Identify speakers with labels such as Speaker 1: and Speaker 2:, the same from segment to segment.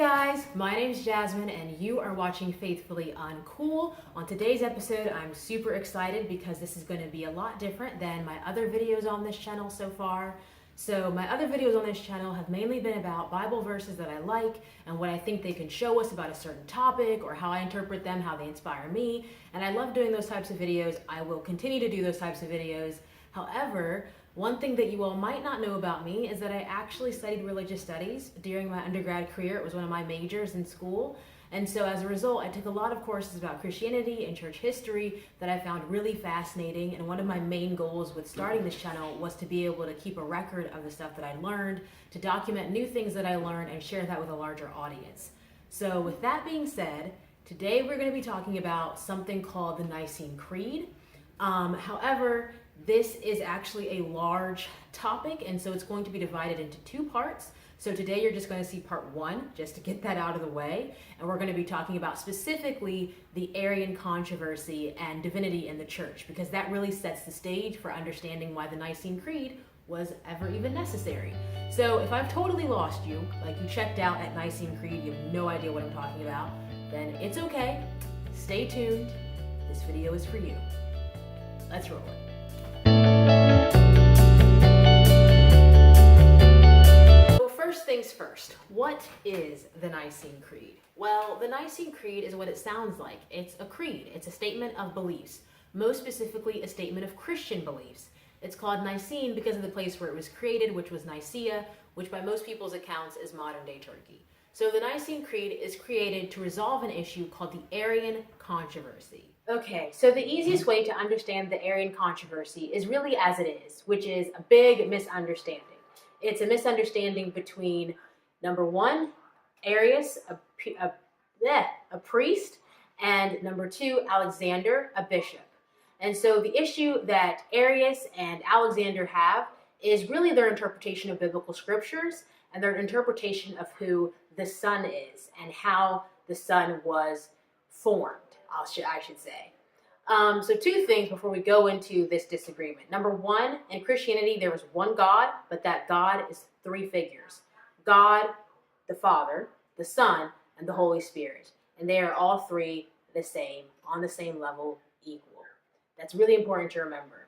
Speaker 1: guys, my name's Jasmine and you are watching Faithfully Uncool. On today's episode, I'm super excited because this is going to be a lot different than my other videos on this channel so far. So my other videos on this channel have mainly been about Bible verses that I like and what I think they can show us about a certain topic or how I interpret them, how they inspire me. And I love doing those types of videos. I will continue to do those types of videos. However, one thing that you all might not know about me is that I actually studied religious studies during my undergrad career. It was one of my majors in school. And so as a result, I took a lot of courses about Christianity and church history that I found really fascinating. And one of my main goals with starting this channel was to be able to keep a record of the stuff that I learned, to document new things that I learned and share that with a larger audience. So with that being said, today we're going to be talking about something called the Nicene Creed. However, this is actually a large topic, and so it's going to be divided into two parts. So today you're just going to see part one, just to get that out of the way. And we're going to be talking about specifically the Arian controversy and divinity in the church, because that really sets the stage for understanding why the Nicene Creed was ever even necessary. So if I've totally lost you, like you checked out at Nicene Creed, you have no idea what I'm talking about, then it's okay. Stay tuned. This video is for you. Let's roll it. First things first, what is the Nicene Creed? Well, the Nicene Creed is what it sounds like. It's a creed. It's a statement of beliefs, most specifically a statement of Christian beliefs. It's called Nicene because of the place where it was created, which was Nicaea, which by most people's accounts is modern-day Turkey. So the Nicene Creed is created to resolve an issue called the Arian controversy. Okay, so the easiest way to understand the Arian controversy is really as it is, which is a big misunderstanding. It's a misunderstanding between, number one, Arius, a priest, and number two, Alexander, a bishop. And so the issue that Arius and Alexander have is really their interpretation of biblical scriptures and their interpretation of who the Son is and how the Son was formed, I should say. So two things before we go into this disagreement. Number one, in Christianity, there was one God, but that God is three figures. God, the Father, the Son, and the Holy Spirit. And they are all three the same, on the same level, equal. That's really important to remember.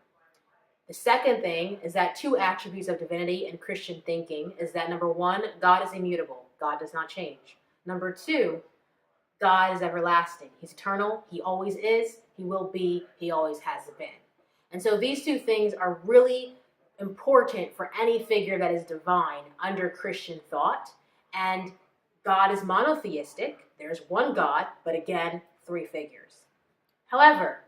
Speaker 1: The second thing is that two attributes of divinity in Christian thinking is that number one, God is immutable. God does not change. Number two, God is everlasting. He's eternal. He always is. He will be. He always has been. And so these two things are really important for any figure that is divine under Christian thought. And God is monotheistic. There's one God, but again, three figures. However,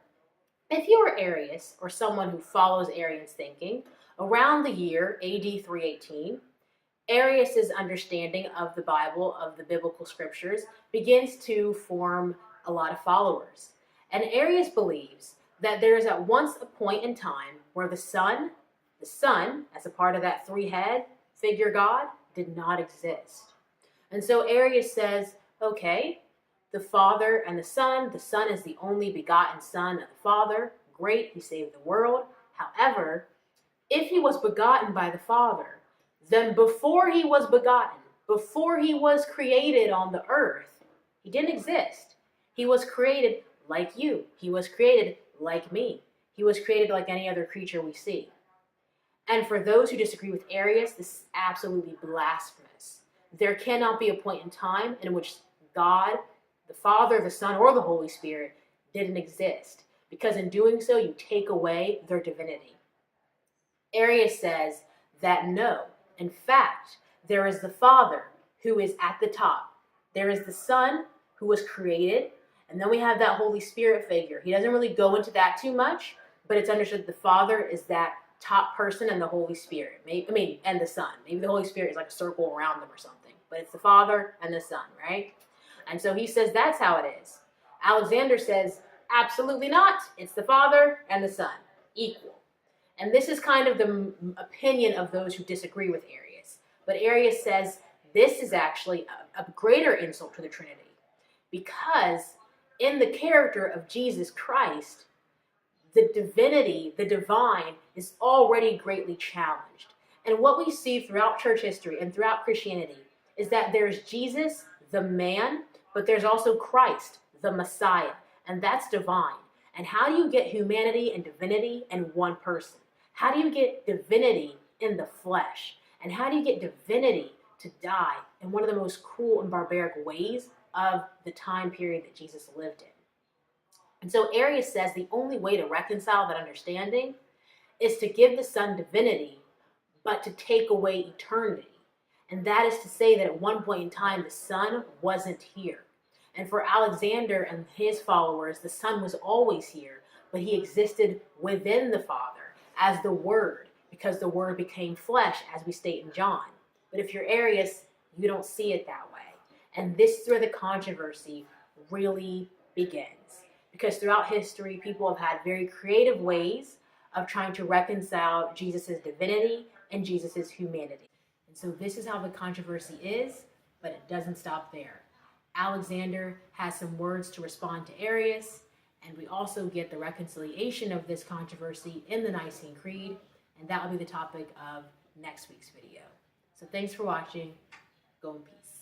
Speaker 1: if you are Arius or someone who follows Arian's thinking, around the year AD 318, Arius's understanding of the Bible, of the biblical scriptures, begins to form a lot of followers. And Arius believes that there is at once a point in time where the Son, as a part of that three-head figure God, did not exist. And so Arius says, okay, the Father and the Son is the only begotten Son of the Father. Great, he saved the world. However, if he was begotten by the Father, then before he was begotten, before he was created on the earth, he didn't exist. He was created like you. He was created like me. He was created like any other creature we see. And for those who disagree with Arius, this is absolutely blasphemous. There cannot be a point in time in which God, the Father, the Son, or the Holy Spirit didn't exist, because in doing so, you take away their divinity. Arius says that no, in fact, there is the Father who is at the top. There is the Son who was created, and then we have that Holy Spirit figure. He doesn't really go into that too much, but it's understood the Father is that top person and the Holy Spirit. And the Son. Maybe the Holy Spirit is like a circle around them or something, but it's the Father and the Son, right? And so he says that's how it is. Alexander says, absolutely not. It's the Father and the Son, equal. And this is kind of the opinion of those who disagree with Arius. But Arius says this is actually a greater insult to the Trinity, because in the character of Jesus Christ, the divinity, the divine, is already greatly challenged. And what we see throughout church history and throughout Christianity is that there's Jesus, the man, but there's also Christ, the Messiah, and that's divine. And how do you get humanity and divinity in one person? How do you get divinity in the flesh? And how do you get divinity to die in one of the most cruel and barbaric ways of the time period that Jesus lived in? And so Arius says the only way to reconcile that understanding is to give the Son divinity, but to take away eternity. And that is to say that at one point in time, the Son wasn't here. And for Alexander and his followers, the Son was always here, but he existed within the Father as the Word, because the Word became flesh, as we state in John. But if you're Arius, you don't see it that way. And this is where the controversy really begins. Because throughout history, people have had very creative ways of trying to reconcile Jesus' divinity and Jesus' humanity. And so this is how the controversy is, but it doesn't stop there. Alexander has some words to respond to Arius, and we also get the reconciliation of this controversy in the Nicene Creed, and that will be the topic of next week's video. So thanks for watching. Go in peace.